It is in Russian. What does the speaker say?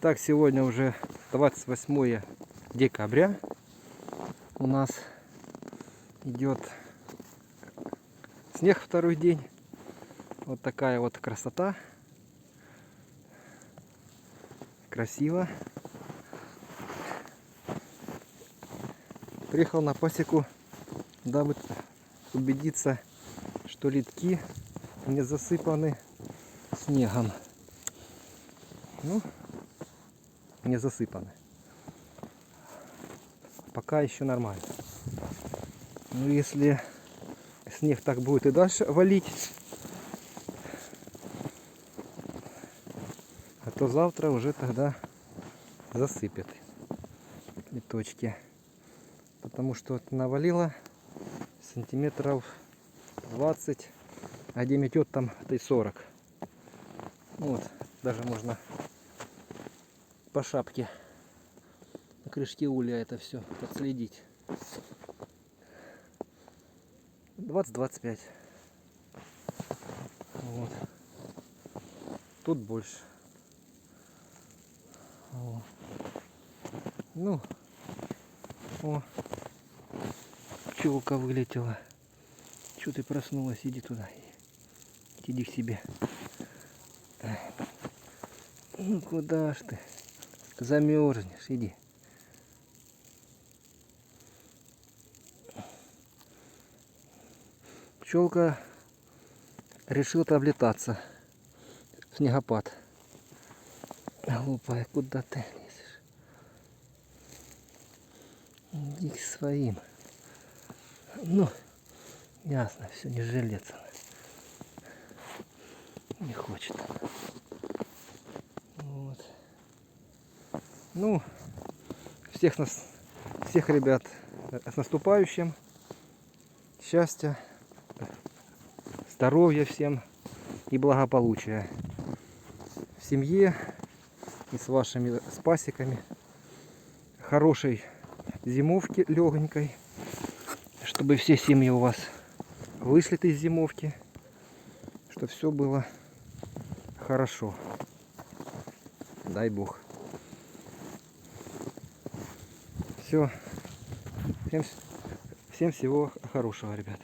Итак, сегодня уже 28 декабря. У нас идет снег второй день. Вот такая вот красота. Красиво. Приехал на пасеку, дабы убедиться, что литки не засыпаны снегом. Ну, не засыпаны. Пока еще нормально. Но если снег так будет и дальше валить, то завтра уже тогда засыпет литочки. Потому что навалило сантиметров 20, а где метет там и 40. Вот, даже можно по шапке на крышке улья это все подследить. 20-25. Вот. Тут больше. Вот. Ну, о, пчелка вылетела. Че ты проснулась? Иди туда. Иди к себе. Ну куда ж ты? Замерзнешь, иди. Пчелка решила облетаться. Снегопад. Глупая, куда ты лезешь? Иди к своим. Ну, ясно, все, не жилец она. Не хочет она. Вот. Ну, всех ребят с наступающим. Счастья, здоровья всем и благополучия в семье и с вашими пасеками. Хорошей зимовки легонькой, чтобы все семьи у вас вышли из зимовки, чтобы все было хорошо. Дай Бог. Все. Всем всего хорошего, ребят.